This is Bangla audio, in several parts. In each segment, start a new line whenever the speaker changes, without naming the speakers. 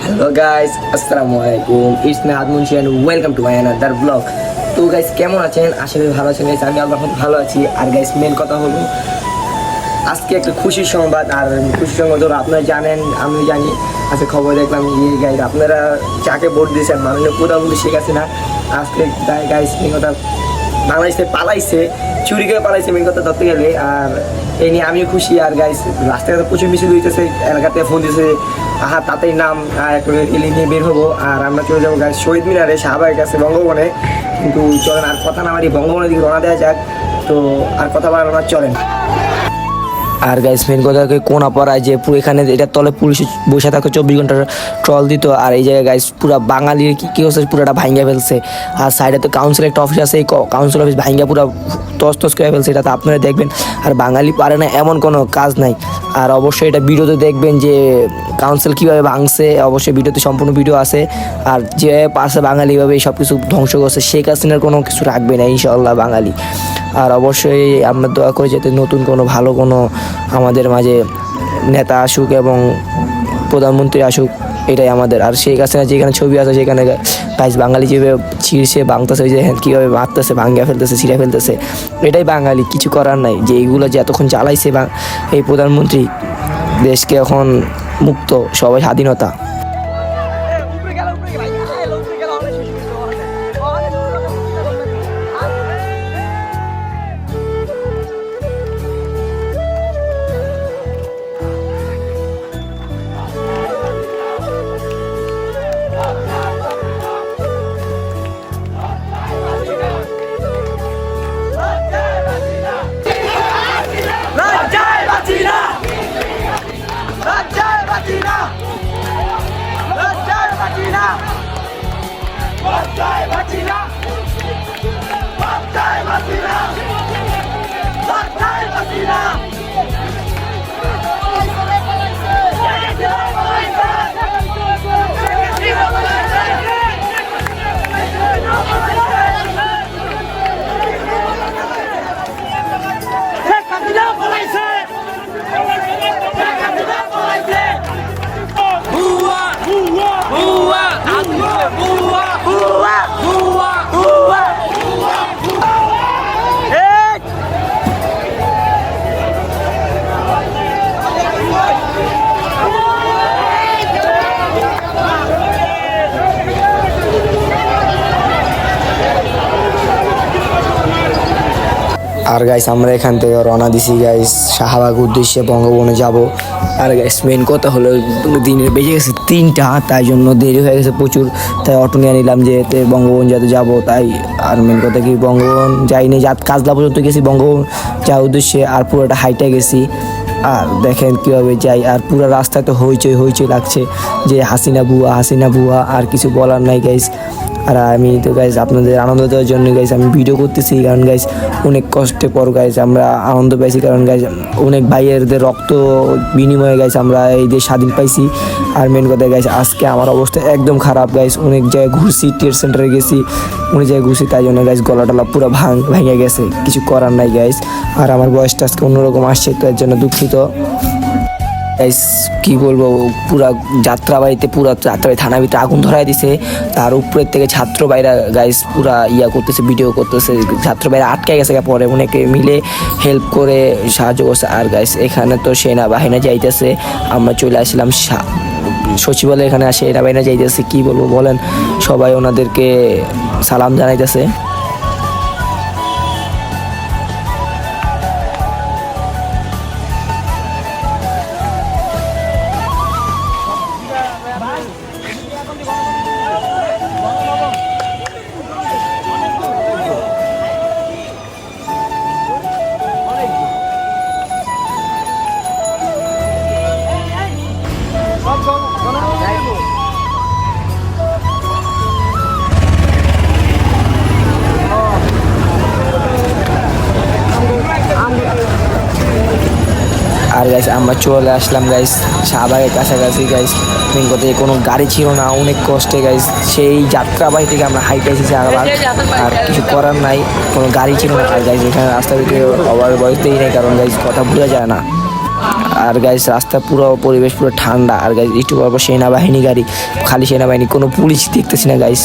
হ্যালো গাইস, আসসালামু আলাইকুম। It's me Admunshi and welcome to my another blog. তো গাইস, কেমন আছেন? আশা করি ভালো আছেন গাইস। আমি আল্লাহর রহমতে ভালো আছি। আর গাইস, মেন কথা হলো আজকে একটা খুশির সংবাদ। আর খুশির সংবাদ হলো আপনারা জানেন, আমি জানি। আজকে খবর দেখলাম গাইস, আপনারা যাকে ভোট দিয়েছেন মাননীয় প্রধানমন্ত্রী শেখ হাসিনা আজকে গাইস মেন কথা বাংলাদেশে পালাইছে, চুরি করে পালাইছে মেন কথা ধরতে গেলে। আর এই নিয়ে আমিও খুশি। আর গাইস, রাস্তাঘাটে প্রচুর মিছিল হইতেছে, এলাকাতে ফোন দিয়েছে তাতেই নাম আর একটা রেলি নিয়ে বের হবো। আর আমরা চলে যাবো গাইস শহীদ মিনারে, শাহবাগের কাছে, বঙ্গভবনে। কিন্তু চলেন আর কথা না বাড়ি, বঙ্গভবনের দিকে রওনা দেওয়া যাক। তো আর কথা বলার আমার চলেন। আর গাইস, মেন কথা কোনা পাড়ায় যে পুরো এখানে এটার তলে পুলিশ বসে থাকে 24 ঘন্টার ট্রল দিত। আর এই জায়গায় গাইস পুরো বাঙালির কি হচ্ছে, পুরোটা ভাঙ্গা ফেলছে। আর সাইডে তো কাউন্সিল একটা অফিস আছে, এই কাউন্সিল অফিস ভাঙ্গা পুরো তস করে ফেলছে। এটা তো আপনারা দেখবেন। আর বাঙালি পারে না এমন কোনো কাজ নাই। আর অবশ্যই এটা ভিডিওতে দেখবেন যে কাউন্সিল কীভাবে ভাঙছে, অবশ্যই ভিডিওতে সম্পূর্ণ ভিডিও আছে। আর যে পাশে বাঙালিভাবে সব কিছু ধ্বংস করছে, শেখ হাসিনার কোনো কিছু রাখবে না ইনশাআল্লাহ বাঙালি। আর অবশ্যই আমরা দোয়া করি যাতে নতুন কোনো ভালো কোনো আমাদের মাঝে নেতা আসুক এবং প্রধানমন্ত্রী আসুক, এটাই আমাদের। আর শেখ হাসিনা যেখানে ছবি আছে সেখানে গাইস বাঙালি যেভাবে ছিঁড়ছে ভাঙতেছে, যে হ্যাঁ কীভাবে মারতেছে, ভাঙ্গা ফেলতেছে, ছিঁড়ে ফেলতেছে, এটাই বাঙালি। কিছু করার নাই যে এইগুলো যে এতক্ষণ চালাইছে বা এই প্রধানমন্ত্রী দেশকে এখন মুক্ত, সবাই স্বাধীনতা। আর গাইস, আমরা এখান থেকে রওনা দিছি গাইস শাহবাগ উদ্দেশ্যে, বঙ্গভবনে যাব। আর গাইস, মেন কথা হলো দিনের বেজে গেছে 3টা, তাই জন্য দেরি হয়ে গেছে প্রচুর। তাই অটো নিয়ে নিলাম যে এতে বঙ্গভবন যাতে যাব তাই। আর মেন কথা কি, বঙ্গভবন যাইনি, কাজলা পর্যন্ত গেছি বঙ্গভবন যাওয়ার উদ্দেশ্যে। আর পুরোটা হাইটে গেছি। আর দেখেন কীভাবে যাই। আর পুরো রাস্তায় তো হইচই লাগছে যে হাসিনা বুয়া। আর কিছু বলার নাই গাইস। আর আমি তো গাইস আপনাদের আনন্দ দেওয়ার জন্য গাইস আমি ভিডিও করতেছি, কারণ গাইস অনেক কষ্টে পর গাইস আমরা আনন্দ পাইছি। কারণ গাইস অনেক ভাইয়েরদের রক্ত বিনিময়ে গাইস আমরা এই দেশ স্বাধীন পাইছি। আর মেন কথা গাইস, আজকে আমার অবস্থা একদম খারাপ গাইস। অনেক জায়গায় ঘুরছি, ট্রেড সেন্টারে গেছি, অনেক জায়গায় ঘুরছি, তাই জন্য গাইস গলাটলা পুরো ভেঙে গেছে। কিছু করার নাই গাইস। আর আমার বয়সটা আজকে অন্যরকম আসছে, তো এর জন্য দুঃখিত গাইস। কি বলবো, পুরা যাত্রাবাড়ি থানার ভিতরে আগুন ধরাই দিছে। তার উপরের থেকে ছাত্র ভাইরা গাইস পুরা করতেছে, ভিডিও করতেছে। ছাত্র ভাইরা আটকে গেছে, পরে অনেকে মিলে হেল্প করে সাহায্য করছে। আর গাইস, এখানে তো সেনাবাহিনী যাইতেছে, আমরা চলে আসলাম সচিবালয়, এখানে আসে সেনাবাহিনী যাইতেছে। কি বলবো বলেন, সবাই ওনাদেরকে সালাম জানাইতেছে। আর গাইস, আমরা চলে আসলাম গাইস শাহবাগের কাছাকাছি গাইস। মেন কথা কোনো গাড়ি ছিল না, অনেক কষ্টে গাইস সেই যাত্রাবাড়ি থেকে আমরা হাইটে এসেছি শাহবাগ। আর কিছু করার নাই, কোনো গাড়ি ছিল না। আর গাইস এখানে রাস্তার ভিতরে আবার বয়সতেই নেই, কারণ গাইস কথা বোঝা যায় না। আর গাইস রাস্তা পুরো পরিবেশ পুরো ঠান্ডা। আর গাইস একটু পর সেনাবাহিনী গাড়ি, খালি সেনাবাহিনী, কোনো পুলিশ দেখতেছি না গাইস।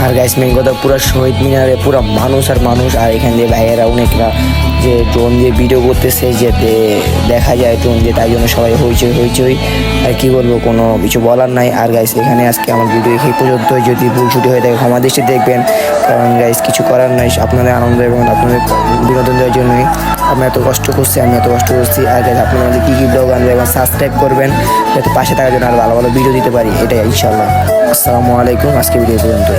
আর গাইস মেন কথা পুরো শহীদ মিনারে পুরো মানুষ আর মানুষ। আর এখান দিয়ে ভাইয়েরা অনেকরা যে ড্রোন দিয়ে ভিডিও করতেছে, যেতে দেখা যায় ড্রোন দিয়ে, তাই জন্য সবাই হইচই। আর কি বলবো, কোনো কিছু বলার নাই। আর গাইস এখানে আজকে আমার ভিডিও এই পর্যন্ত, যদি ভুল ছুটি হয়ে থাকে ক্ষমা দৃষ্টি দেখবেন, কারণ গাইস কিছু করার নাই, আপনাদের আনন্দ এবং আপনাদের বিনোদন দেওয়ার জন্যই আমি এত কষ্ট করছি, আমি এত কষ্ট করছি। আর গাইস আপনারা আমাদের কী ব্লগ আনবে এবং সাবস্ক্রাইব করবেন, যাতে পাশে থাকার জন্য আর ভালো ভালো ভিডিও দিতে পারি, এটাই ইনশাআল্লাহ। আসসালামু আলাইকুম, আজকে ভিডিও পর্যন্ত।